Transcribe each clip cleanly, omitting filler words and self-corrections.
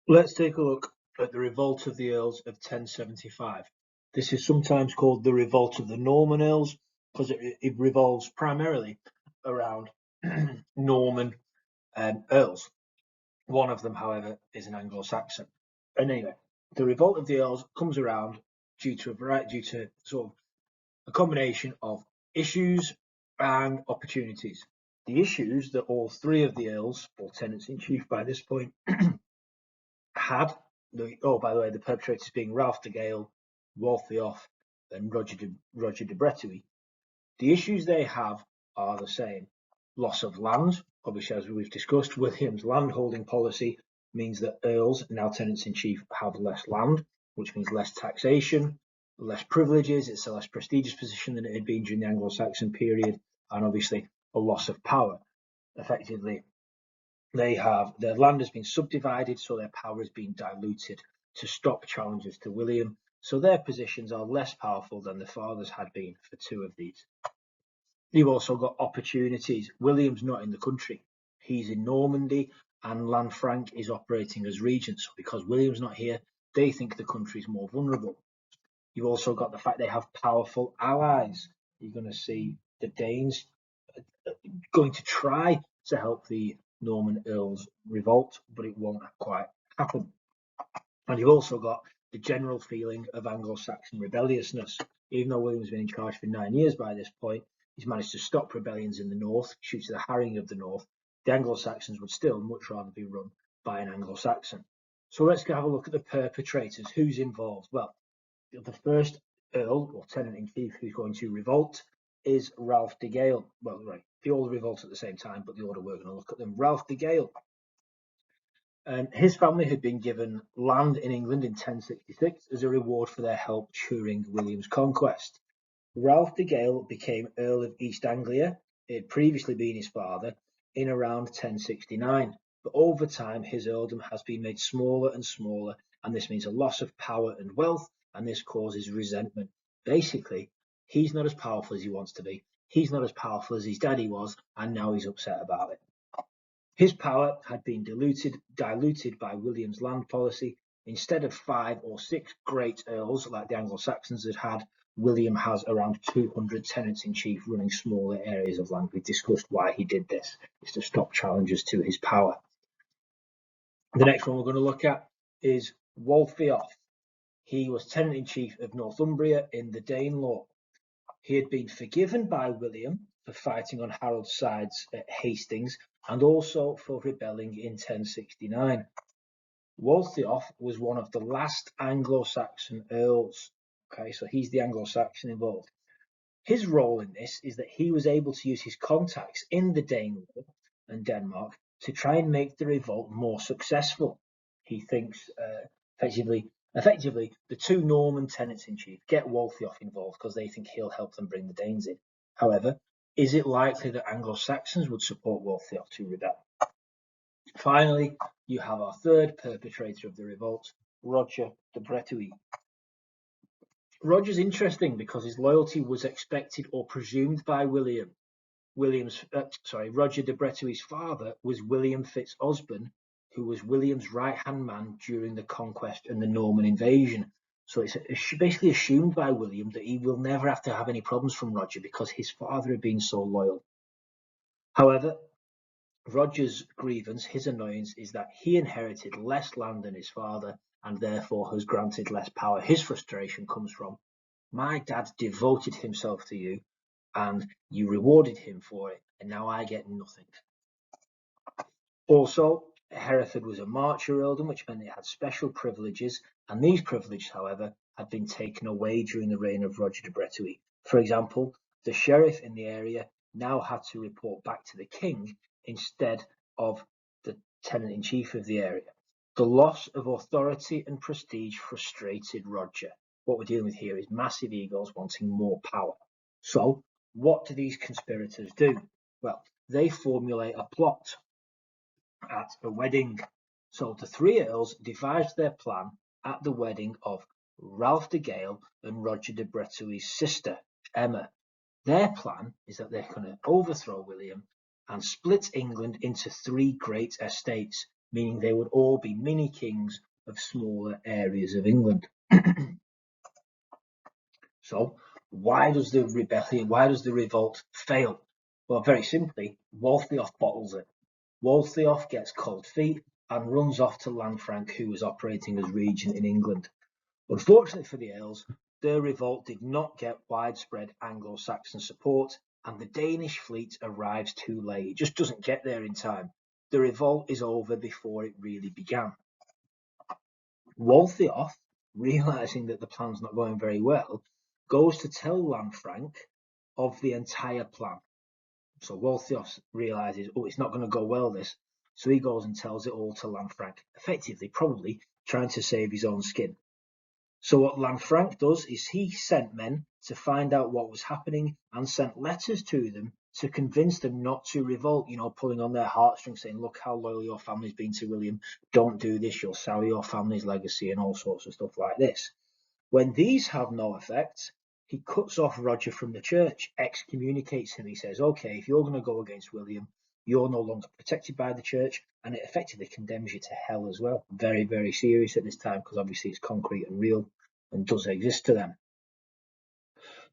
Let's take a look at the Revolt of the Earls of 1075. This is sometimes called the Revolt of the Norman Earls because it revolves primarily around Norman Earls. One of them, however, is an Anglo-Saxon. And anyway, the Revolt of the Earls comes around due to sort of a combination of issues and opportunities. The issues that all three of the Earls, or tenants in chief by this point, had, by the way, the perpetrators being Ralph de Gale, Waltheoff, and Roger de Breteuil. The issues they have are the same. Loss of land, obviously, as we've discussed, William's landholding policy means that Earls, now tenants-in-chief, have less land, which means less taxation, less privileges. It's a less prestigious position than it had been during the Anglo-Saxon period, and obviously a loss of power. Effectively, their land has been subdivided, so their power has been diluted to stop challenges to William. So their positions are less powerful than the fathers had been for two of these. You've also got opportunities. William's not in the country. He's in Normandy, and Lanfranc is operating as regent. So because William's not here, they think the country's more vulnerable. You've also got the fact they have powerful allies. You're going to see the Danes going to try to help the Norman Earls revolt, but it won't quite happen. And you've also got the general feeling of Anglo-Saxon rebelliousness. Even though William's been in charge for 9 years by this point, he's managed to stop rebellions in the north, due to the harrying of the north. The Anglo-Saxons would still much rather be run by an Anglo-Saxon. So let's have a look at the perpetrators. Who's involved? Well, the first Earl, or tenant-in-chief, who's going to revolt is Ralph de Gale. Well, right, they all revolt at the same time, but the order we're going to look at them. Ralph de Gale. His family had been given land in England in 1066 as a reward for their help during William's conquest. Ralph de Gale became Earl of East Anglia. It had previously been his father in around 1069, but over time his earldom has been made smaller and smaller, and this means a loss of power and wealth, and this causes resentment. Basically, he's not as powerful as he wants to be. He's not as powerful as his daddy was, and now he's upset about it. His power had been diluted by William's land policy. Instead of 5 or 6 great earls like the Anglo-Saxons had had, William has around 200 tenants-in-chief running smaller areas of land. We've discussed why he did this. It's to stop challenges to his power. The next one we're going to look at is Waltheoff. He was tenant-in-chief of Northumbria in the Danelaw. He had been forgiven by William for fighting on Harold's sides at Hastings and also for rebelling in 1069. Waltheoff was one of the last Anglo-Saxon earls. Okay, so he's the Anglo-Saxon involved. His role in this is that he was able to use his contacts in the Danelaw and Denmark to try and make the revolt more successful. He thinks effectively, the two Norman tenants-in-chief get Waltheoff involved because they think he'll help them bring the Danes in. However, is it likely that Anglo-Saxons would support Waltheoff to rebel? Finally, you have our third perpetrator of the revolt, Roger de Breteuil. Roger's interesting because his loyalty was expected or presumed by William. Roger de Breteuil's father was William Fitz-Osbern, who was William's right-hand man during the conquest and the Norman invasion. So it's basically assumed by William that he will never have to have any problems from Roger because his father had been so loyal. However, Roger's grievance, his annoyance, is that he inherited less land than his father and therefore has granted less power. His frustration comes from, my dad devoted himself to you and you rewarded him for it, and now I get nothing. Also, Hereford was a marcher earldom, which meant it had special privileges, and these privileges, however, had been taken away during the reign of Roger de Breteuil. For example, the sheriff in the area now had to report back to the king instead of the tenant-in-chief of the area. The loss of authority and prestige frustrated Roger. What we're dealing with here is massive egos wanting more power. So, what do these conspirators do? Well, they formulate a plot at a wedding. So the three earls devised their plan at the wedding of Ralph de Gale and Roger de Breteuil's sister, Emma. Their plan is that they're going to overthrow William and split England into 3 great estates. meaning they would all be mini kings of smaller areas of England. So why does the revolt fail? Well, very simply, Waltheof bottles it. Waltheof gets cold feet and runs off to Lanfranc, who was operating as regent in England. Unfortunately for the Earls, their revolt did not get widespread Anglo-Saxon support, and the Danish fleet arrives too late. It just doesn't get there in time. The revolt is over before it really began. Waltheof, realizing that the plan's not going very well, goes to tell Lanfranc of the entire plan. So Waltheof realizes, oh, it's not going to go well, this. So he goes and tells it all to Lanfranc, effectively, probably trying to save his own skin. So what Lanfranc does is he sent men to find out what was happening and sent letters to them to convince them not to revolt, pulling on their heartstrings, saying, look how loyal your family's been to William, don't do this, you'll sour your family's legacy, and all sorts of stuff like this. When these have no effect, he cuts off Roger from the church, excommunicates him. He says, okay, if you're going to go against William, you're no longer protected by the church, and it effectively condemns you to hell as well. Very, very serious at this time, because obviously it's concrete and real and does exist to them.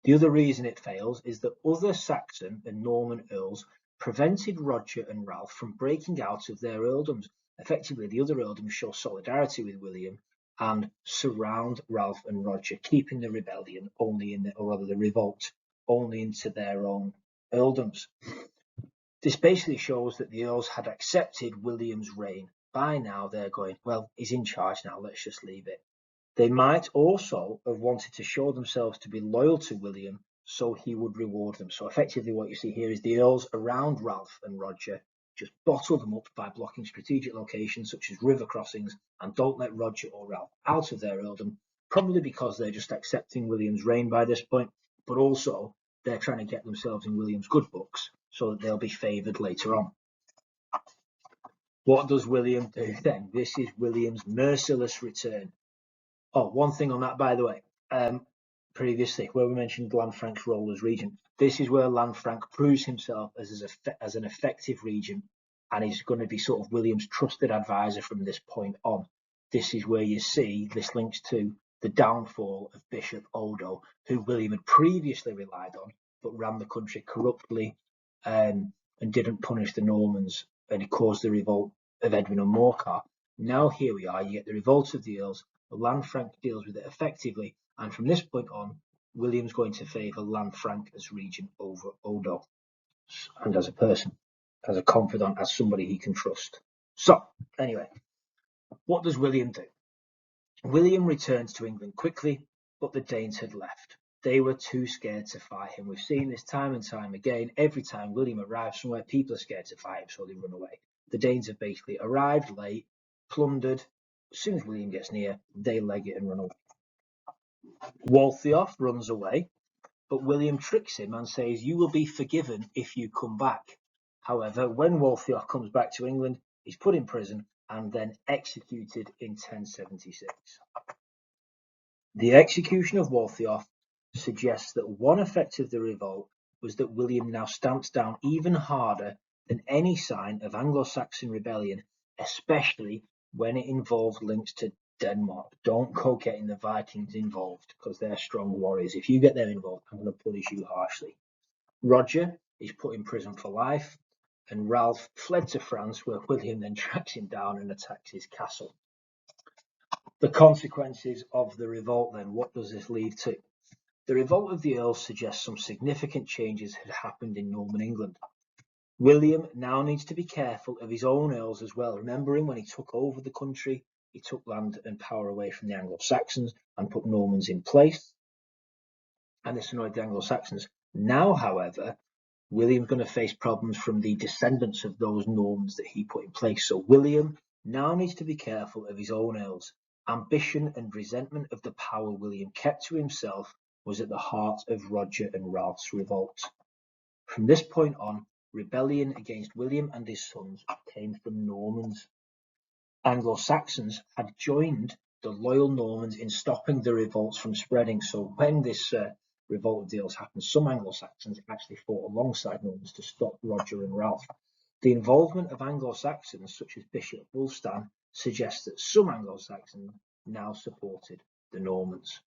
The other reason it fails is that other Saxon and Norman earls prevented Roger and Ralph from breaking out of their earldoms. Effectively, the other earldoms show solidarity with William and surround Ralph and Roger, keeping the rebellion only the revolt only into their own earldoms. This basically shows that the Earls had accepted William's reign. By now they're going, well, he's in charge now, let's just leave it. They might also have wanted to show themselves to be loyal to William, so he would reward them. So effectively what you see here is the Earls around Ralph and Roger just bottle them up by blocking strategic locations such as river crossings and don't let Roger or Ralph out of their earldom, probably because they're just accepting William's reign by this point, but also they're trying to get themselves in William's good books so that they'll be favoured later on. What does William do then? This is William's merciless return. Oh, one thing on that, by the way. Previously, where we mentioned Lanfranc's role as regent, this is where Lanfranc proves himself as an effective regent, and he's going to be sort of William's trusted advisor from this point on. This is where you see this links to the downfall of Bishop Odo, who William had previously relied on, but ran the country corruptly and didn't punish the Normans, and it caused the revolt of Edwin and Morcar. Now here we are, you get the revolt of the Earls. Lanfranc deals with it effectively, and from this point on, William's going to favour Lanfranc as regent over Odo, and as a person, as a confidant, as somebody he can trust. So, anyway, what does William do? William returns to England quickly, but the Danes had left. They were too scared to fight him. We've seen this time and time again. Every time William arrives somewhere, people are scared to fight him, so they run away. The Danes have basically arrived late, plundered. As soon as William gets near, they leg it and run away. Waltheof runs away, but William tricks him and says, you will be forgiven if you come back. However, when Waltheof comes back to England, he's put in prison and then executed in 1076. The execution of Waltheof suggests that one effect of the revolt was that William now stamps down even harder than any sign of Anglo-Saxon rebellion, especially when it involved links to Denmark. Don't go getting the Vikings involved because they're strong warriors. If you get them involved, I'm going to punish you harshly. Roger is put in prison for life, and Ralph fled to France, where William then tracks him down and attacks his castle. The consequences of the revolt then, what does this lead to? The revolt of the Earls suggests some significant changes had happened in Norman England. William now needs to be careful of his own earls as well, remembering when he took over the country, he took land and power away from the Anglo-Saxons and put Normans in place, and this annoyed the Anglo-Saxons. Now, however, William's going to face problems from the descendants of those Normans that he put in place. So William now needs to be careful of his own earls. Ambition and resentment of the power William kept to himself was at the heart of Roger and Ralph's revolt. From this point on, rebellion against William and his sons came from Normans. Anglo-Saxons had joined the loyal Normans in stopping the revolts from spreading. So when this revolt of the Earls happened, some Anglo-Saxons actually fought alongside Normans to stop Roger and Ralph. The involvement of Anglo-Saxons such as Bishop Wulfstan suggests that some Anglo-Saxons now supported the Normans.